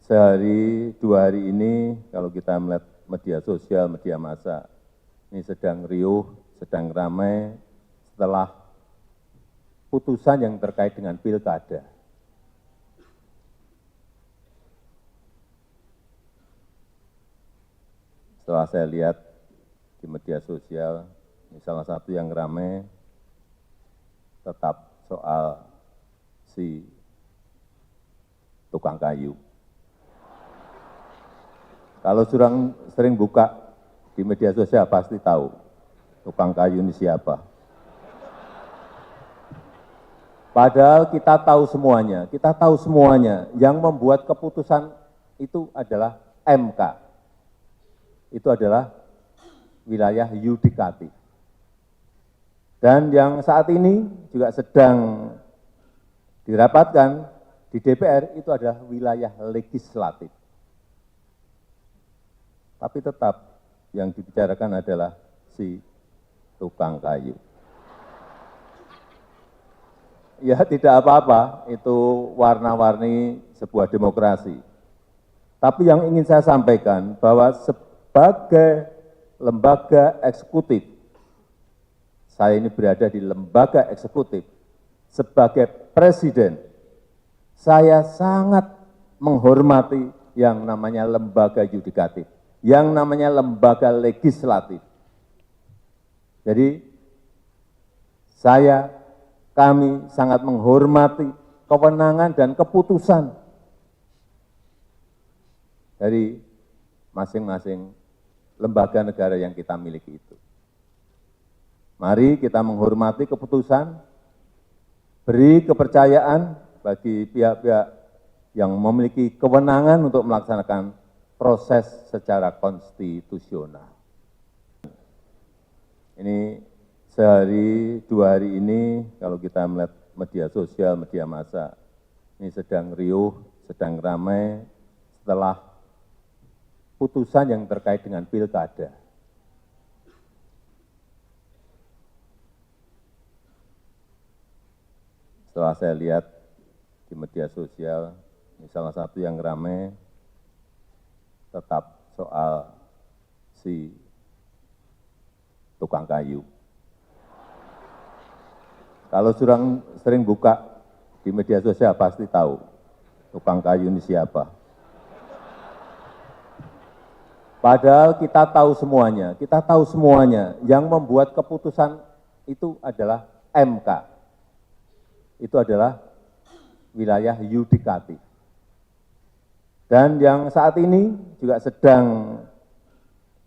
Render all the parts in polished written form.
sehari dua hari ini kalau kita melihat media sosial, media massa, ini sedang riuh, sedang ramai setelah putusan yang terkait dengan pilkada. Setelah saya lihat di media sosial, ini salah satu yang ramai tetap soal si tukang kayu. Kalau sering buka di media sosial pasti tahu tukang kayu ini siapa. Padahal kita tahu semuanya, yang membuat keputusan itu adalah MK. Itu adalah wilayah yudikatif. Dan yang saat ini juga sedang dirapatkan di DPR itu adalah wilayah legislatif. Tapi tetap yang dibicarakan adalah si tukang kayu. Ya tidak apa-apa, itu warna-warni sebuah demokrasi. Tapi yang ingin saya sampaikan bahwa sebagai lembaga eksekutif, saya ini berada di lembaga eksekutif, sebagai presiden, saya sangat menghormati yang namanya lembaga yudikatif, yang namanya lembaga legislatif. Jadi kami sangat menghormati kewenangan dan keputusan dari masing-masing lembaga negara yang kita miliki itu. Mari kita menghormati keputusan, beri kepercayaan bagi pihak-pihak yang memiliki kewenangan untuk melaksanakan proses secara konstitusional. Ini sehari dua hari ini kalau kita melihat media sosial, media massa, ini sedang riuh, sedang ramai setelah putusan yang terkait dengan pilkada. Setelah saya lihat di media sosial, ini salah satu yang ramai tetap soal si tukang kayu. Kalau sering buka di media sosial pasti tahu tukang kayu ini siapa. Padahal kita tahu semuanya, yang membuat keputusan itu adalah MK. Itu adalah wilayah yudikatif. Dan yang saat ini juga sedang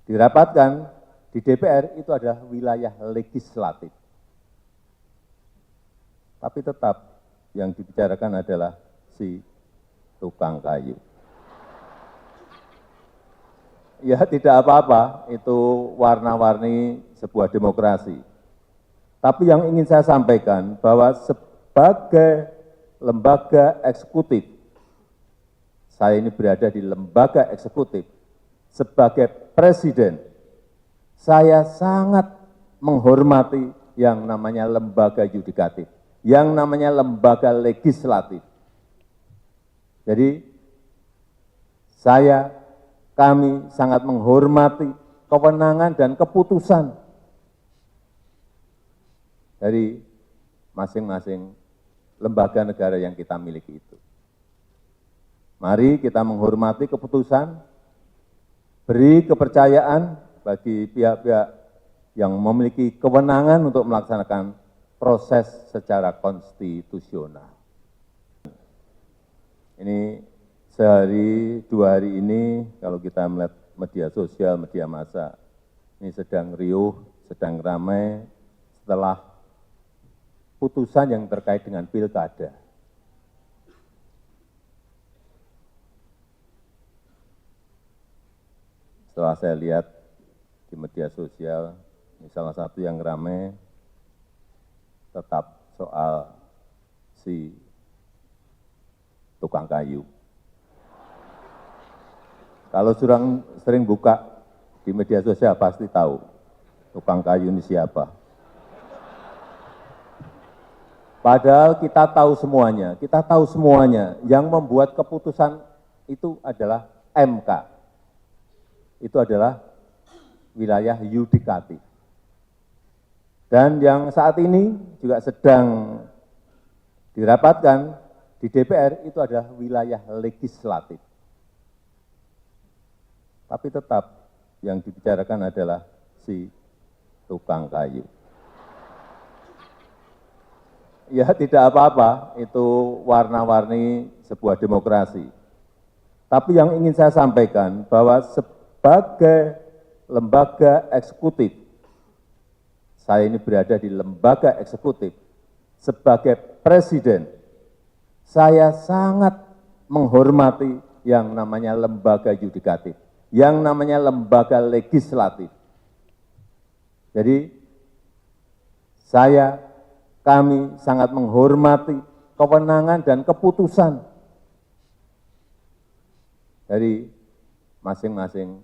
dirapatkan di DPR itu adalah wilayah legislatif. Tapi tetap yang dibicarakan adalah si tukang kayu. Ya tidak apa-apa, itu warna-warni sebuah demokrasi. Tapi yang ingin saya sampaikan bahwa sebagai lembaga eksekutif, saya ini berada di lembaga eksekutif, sebagai presiden, saya sangat menghormati yang namanya lembaga yudikatif, yang namanya lembaga legislatif. Jadi kami sangat menghormati kewenangan dan keputusan dari masing-masing lembaga negara yang kita miliki itu. Mari kita menghormati keputusan, beri kepercayaan bagi pihak-pihak yang memiliki kewenangan untuk melaksanakan proses secara konstitusional. Ini sehari dua hari ini kalau kita melihat media sosial, media massa, ini sedang riuh, sedang ramai setelah putusan yang terkait dengan pilkada. Setelah saya lihat di media sosial, ini salah satu yang ramai tetap soal si tukang kayu. Kalau sering buka di media sosial pasti tahu tukang kayu ini siapa. Padahal kita tahu semuanya, yang membuat keputusan itu adalah MK, itu adalah wilayah yudikatif. Dan yang saat ini juga sedang dirapatkan di DPR itu adalah wilayah legislatif. Tapi tetap yang dibicarakan adalah si tukang kayu. Ya tidak apa-apa, itu warna-warni sebuah demokrasi. Tapi yang ingin saya sampaikan bahwa sebagai lembaga eksekutif, saya ini berada di lembaga eksekutif, sebagai presiden, saya sangat menghormati yang namanya lembaga yudikatif, yang namanya lembaga legislatif. Jadi, kami sangat menghormati kewenangan dan keputusan dari masing-masing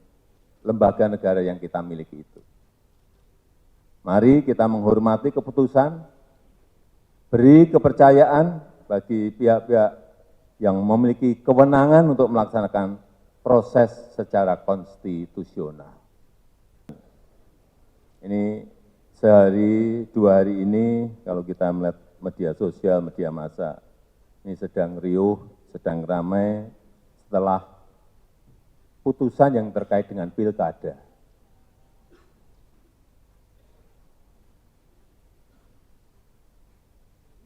lembaga negara yang kita miliki itu. Mari kita menghormati keputusan, beri kepercayaan bagi pihak-pihak yang memiliki kewenangan untuk melaksanakan proses secara konstitusional. Ini sehari, 2 hari ini, kalau kita melihat media sosial, media massa, ini sedang riuh, sedang ramai setelah putusan yang terkait dengan pilkada.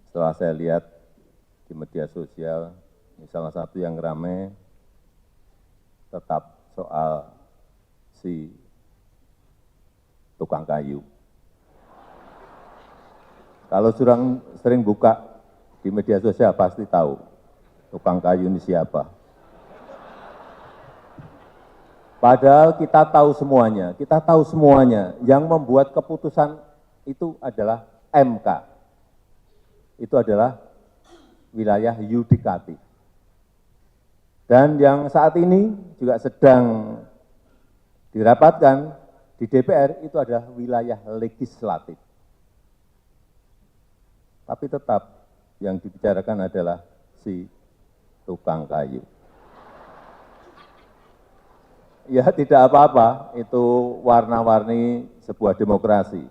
Setelah saya lihat di media sosial, ini salah satu yang ramai tetap soal si tukang kayu. Kalau sering buka di media sosial pasti tahu tukang kayu ini siapa. Padahal kita tahu semuanya, yang membuat keputusan itu adalah MK. Itu adalah wilayah yudikatif. Dan yang saat ini juga sedang dirapatkan di DPR itu adalah wilayah legislatif. Tapi tetap yang dibicarakan adalah si tukang kayu. Ya tidak apa-apa, itu warna-warni sebuah demokrasi.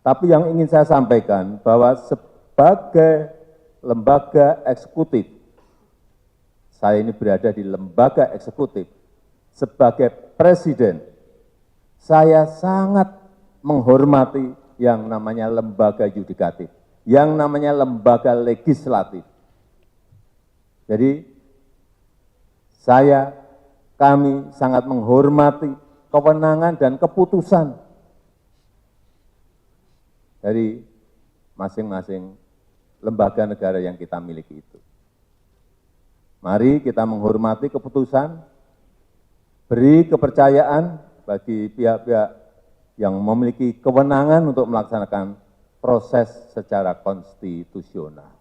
Tapi yang ingin saya sampaikan bahwa sebagai lembaga eksekutif, saya ini berada di lembaga eksekutif, sebagai presiden, saya sangat menghormati yang namanya lembaga yudikatif, yang namanya lembaga legislatif. Jadi, kami sangat menghormati kewenangan dan keputusan dari masing-masing lembaga negara yang kita miliki itu. Mari kita menghormati keputusan, beri kepercayaan bagi pihak-pihak yang memiliki kewenangan untuk melaksanakan proses secara konstitusional.